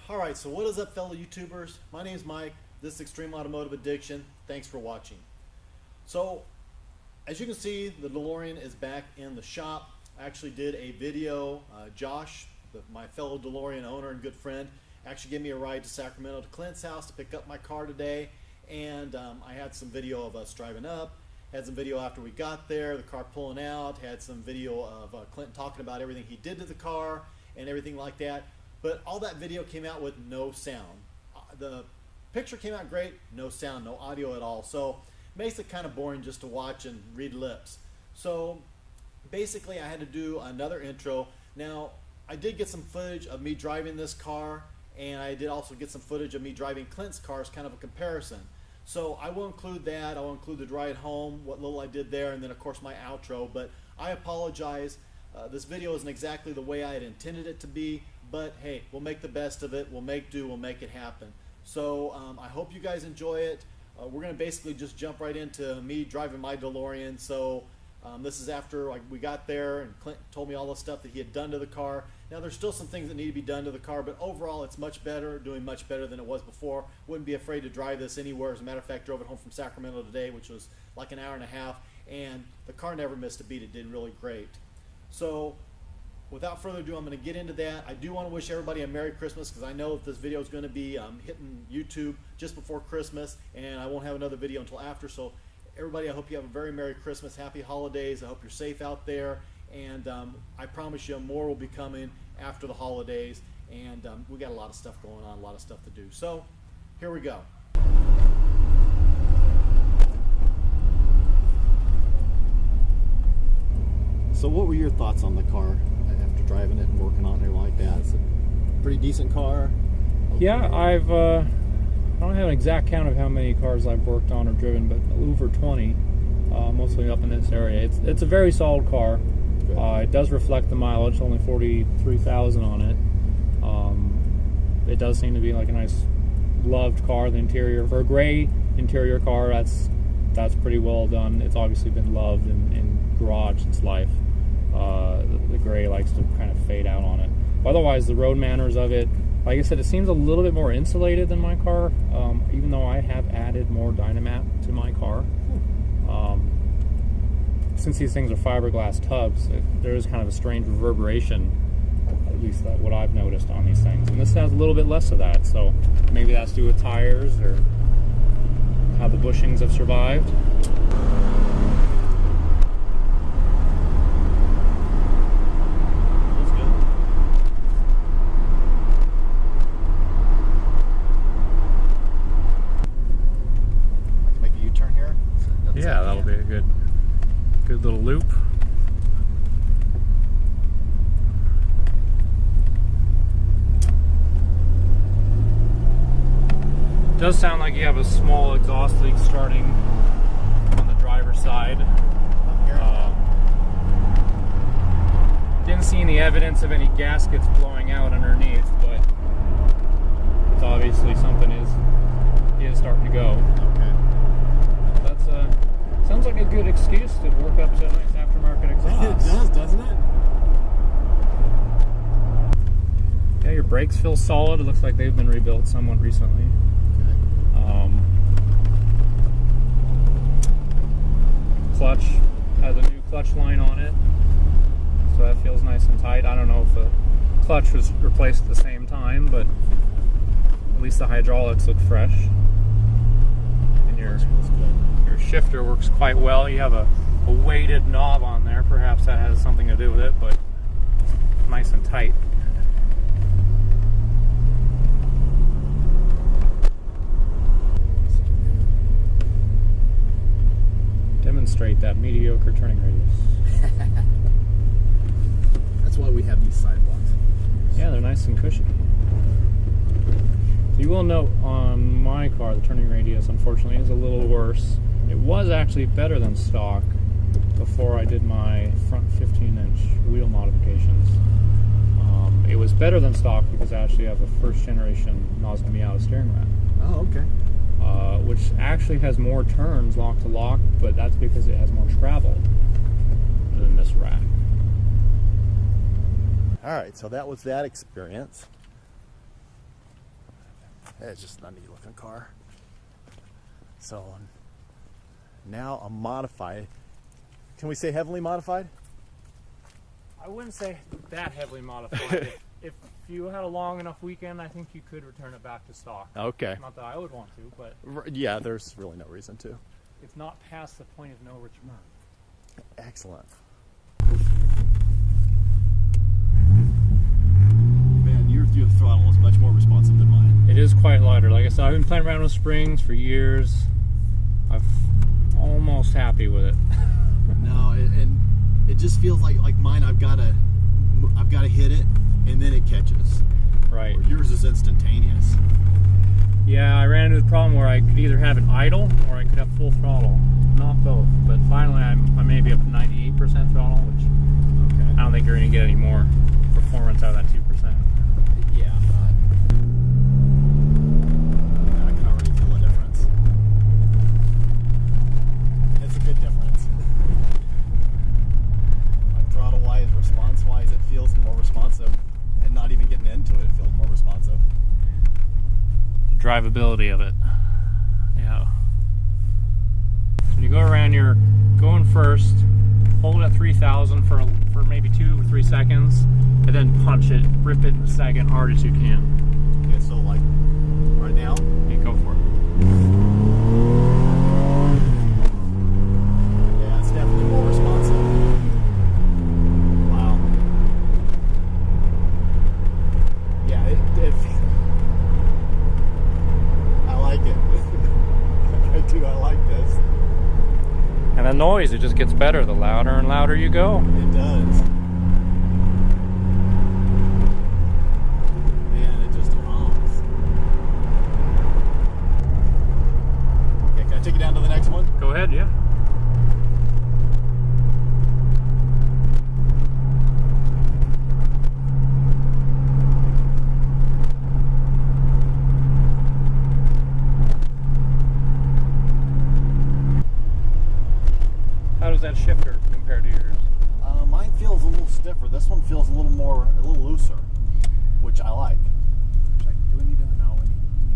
Alright, so what is up, fellow YouTubers? My name's Mike. This is Extreme Automotive Addiction. Thanks for watching. So, as you can see, the DeLorean is back in the shop. I actually did a video. Josh, my fellow DeLorean owner and good friend, actually gave me a ride to Sacramento to Clint's house to pick up my car today. And I had some video of us driving up. Had some video after we got there, the car pulling out. Had some video of Clint talking about everything he did to the car and everything like that. But all that video came out with no sound. The picture came out great, no sound, no audio at all. So it makes it kind of boring just to watch and read lips. So basically I had to do another intro. Now I did get some footage of me driving this car, and I did also get some footage of me driving Clint's car as kind of a comparison. So I will include that. I will include the ride home, what little I did there, and then of course my outro. But I apologize. This video isn't exactly the way I had intended it to be. But hey, we'll make the best of it. We'll make do. We'll make it happen. So I hope you guys enjoy it. We're going to basically just jump right into me driving my DeLorean. So this is after we got there and Clint told me all the stuff that he had done to the car. Now there's still some things that need to be done to the car, but overall it's much better, doing much better than it was before. Wouldn't be afraid to drive this anywhere. As a matter of fact, drove it home from Sacramento today, which was like an hour and a half, and the car never missed a beat. It did really great. So without further ado, I'm going to get into that. I do want to wish everybody a Merry Christmas, because I know that this video is going to be hitting YouTube just before Christmas, and I won't have another video until after. So everybody, I hope you have a very Merry Christmas, Happy Holidays. I hope you're safe out there, and I promise you more will be coming after the holidays, and we got a lot of stuff going on, a lot of stuff to do. So here we go. So what were your thoughts on the car after driving it and working on it like that? It's a pretty decent car. Okay. Yeah, I don't have an exact count of how many cars I've worked on or driven, but over 20, mostly up in this area. It's a very solid car. It does reflect the mileage, only 43,000 on it. It does seem to be like a nice loved car. The interior, for a gray interior car, that's pretty well done. It's obviously been loved in garage its life. The gray likes to kind of fade out on it. Otherwise, the road manners of it, like I said, it seems a little bit more insulated than my car, even though I have added more Dynamat to my car. Since these things are fiberglass tubs, there is kind of a strange reverberation, at least what I've noticed on these things. And this has a little bit less of that, so maybe that's due with tires or how the bushings have survived. Yeah, that'll be a good little loop. It does sound like you have a small exhaust leak starting on the driver's side. Didn't see any evidence of any gaskets blowing out underneath, but it's obviously something is starting to go. Okay. Sounds like a good excuse to work up to a nice aftermarket exhaust. It does, doesn't it? Yeah, your brakes feel solid. It looks like they've been rebuilt somewhat recently. Okay. Clutch has a new clutch line on it, so that feels nice and tight. I don't know if the clutch was replaced at the same time, but at least the hydraulics look fresh. And your shifter works quite well. You have a weighted knob on there. Perhaps that has something to do with it, but it's nice and tight. Demonstrate that mediocre turning radius. That's why we have these sidewalks. Yeah, they're nice and cushy. You will note on my car, the turning radius, unfortunately, is a little worse. It was actually better than stock before I did my front 15-inch wheel modifications. It was better than stock because I actually have a first-generation nozzle Miata steering rack. Oh, okay. Which actually has more turns lock to lock, but that's because it has more travel than this rack. All right, so that was that experience. It's just a neat looking car. So now a modified. Can we say heavily modified? I wouldn't say that heavily modified. if you had a long enough weekend, I think you could return it back to stock. Okay. Not that I would want to, but Yeah, there's really no reason to. it's not past the point of no return. Excellent. Man, your throttle is much more responsive than mine. It is quite lighter. Like I said, I've been playing around with springs for years. I'm almost happy with it. No, and it just feels like mine. I've got to hit it, and then it catches. Right. Or yours is instantaneous. Yeah, I ran into the problem where I could either have it idle or I could have full throttle. Not both, but finally I may be up to 98% throttle, which Okay. I don't think you're going to get any more performance out of that 2%. Yeah, I can already feel the difference. It's a good difference. Like throttle-wise, response-wise, it feels more responsive, and not even getting into it, it feels more responsive. The drivability of it. Yeah. So when you go around, you're going first, hold it at 3,000 for maybe 2 or 3 seconds, and then punch it, rip it in a second, hard as you can. Okay, so like right now, You go for it. yeah, it's definitely more responsive. Wow. Yeah, it I like it. I do. I like this. And the noise, it just gets better the louder and louder you go. It does. Man, it just hums. Okay, can I take you down to the next one? Go ahead, yeah. How does that shifter compare to yours? Mine feels a little stiffer. This one feels a little looser, which I like. Do we need to? No, we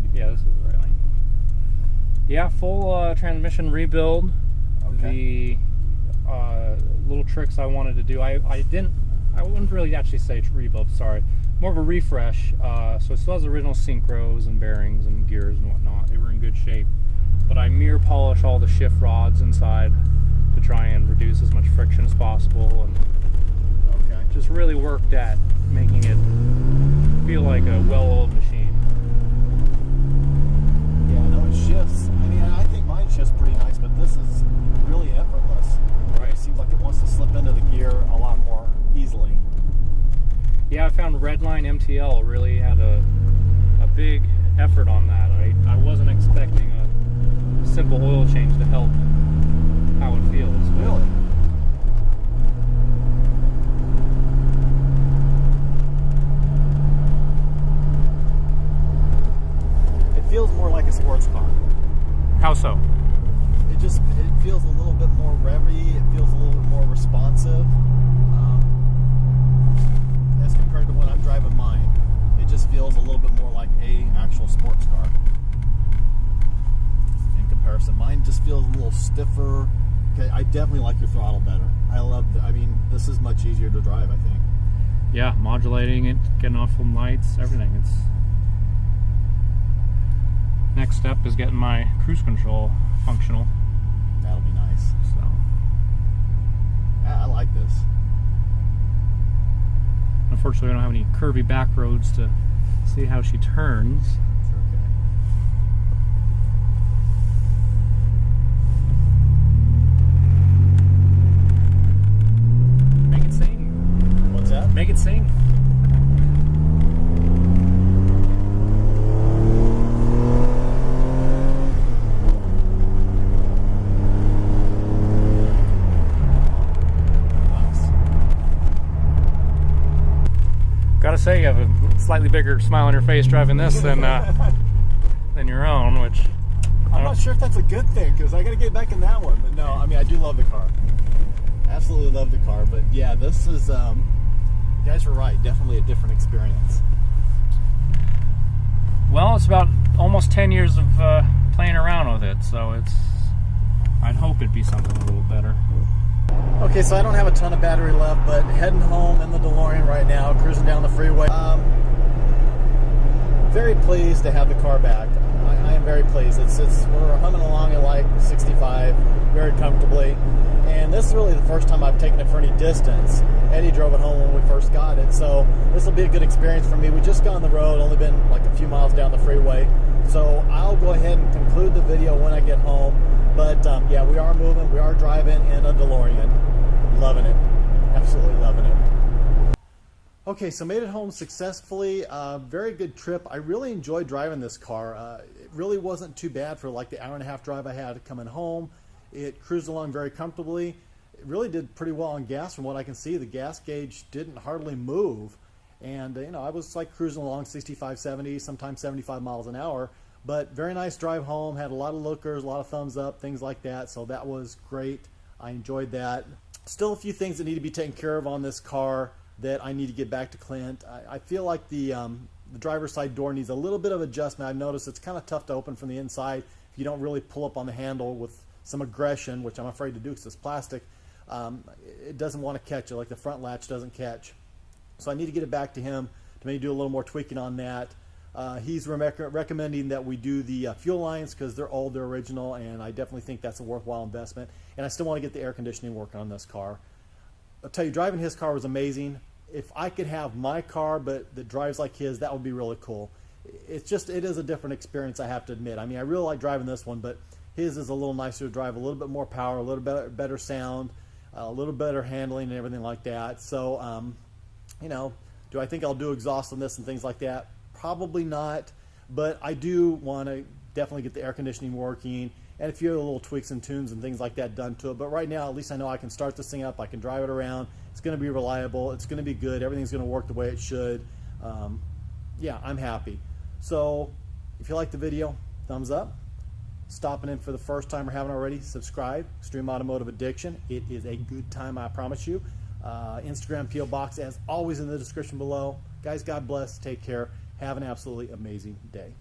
need to. Yeah, this is the right lane. Yeah, full transmission rebuild. Okay. The little tricks I wanted to do, I wouldn't really actually say rebuild, sorry. More of a refresh. So it still has original synchros and bearings and gears and whatnot. They were in good shape. But I mirror polish all the shift rods inside to try and reduce as much friction as possible, and Okay. just really worked at making it feel like a well-oiled machine. Yeah, no, it shifts. I mean, I think mine shifts pretty nice, but this is really effortless. Right. It seems like it wants to slip into the gear a lot more easily. Yeah, I found Redline MTL really had a big effort on that. I wasn't expecting a simple oil change to help how it feels. But Really? It feels more like a sports car. how so? It feels a little bit more revvy. It feels a little bit more responsive as compared to when I'm driving mine. It just feels a little bit more like a actual sports car. In comparison, mine just feels a little stiffer. Okay, I definitely like your throttle better. I mean, this is much easier to drive, I think. Yeah, modulating it, getting off some lights, everything. It's next step is getting my cruise control functional. That'll be nice. So I like this. unfortunately, we don't have any curvy back roads to see how she turns. It's okay. Make it sing. What's that? Make it sing. Gotta say, you have a slightly bigger smile on your face driving this than your own, which I'm not sure if that's a good thing because I got to get back in that one. But no, I mean, I do love the car. Absolutely love the car. But yeah, this is, you guys were right. Definitely a different experience. well, it's about almost 10 years of playing around with it, so I'd hope it'd be something a little better. Okay, so I don't have a ton of battery left, but heading home in the DeLorean right now, cruising down the freeway. Very pleased to have the car back. I am very pleased. We're humming along at like 65 very comfortably, and this is really the first time I've taken it for any distance. Eddie drove it home when we first got it, so this will be a good experience for me. We just got on the road, only been like a few miles down the freeway, so I'll go ahead and conclude the video when I get home. But yeah, we are moving, we are driving in a DeLorean. Loving it, absolutely loving it. Okay, so made it home successfully. Very good trip. I really enjoyed driving this car. It really wasn't too bad for like the hour-and-a-half drive I had coming home. It cruised along very comfortably. It really did pretty well on gas from what I can see. The gas gauge didn't hardly move. And, you know, I was like cruising along 65, 70, sometimes 75 miles an hour. But very nice drive home. Had a lot of lookers, a lot of thumbs up, things like that. So that was great. I enjoyed that. Still a few things that need to be taken care of on this car that I need to get back to Clint. I feel like the driver's side door needs a little bit of adjustment. I've noticed it's kind of tough to open from the inside if you don't really pull up on the handle with some aggression, which I'm afraid to do because it's plastic. It doesn't want to catch it, like the front latch doesn't catch. So I need to get it back to him to maybe do a little more tweaking on that. He's recommending that we do the fuel lines because they're old, they're original, and I definitely think that's a worthwhile investment. And I still want to get the air conditioning working on this car. I'll tell you, driving his car was amazing. If I could have my car but that drives like his, that would be really cool. It is a different experience, I have to admit. I mean, I really like driving this one, but his is a little nicer to drive, a little bit more power, a little better sound, a little better handling and everything like that. So, you know, do I think I'll do exhaust on this and things like that? Probably not, but I do want to definitely get the air conditioning working and a few other little tweaks and tunes and things like that done to it. But right now, at least I know I can start this thing up, I can drive it around, it's going to be reliable, it's going to be good, everything's going to work the way it should. Yeah, I'm happy. So if you like the video, thumbs up. Stopping in for the first time or haven't already, subscribe. Extreme Automotive Addiction. It is a good time, I promise you. Instagram P.O. Box, as always, in the description below. Guys, God bless. Take care. Have an absolutely amazing day.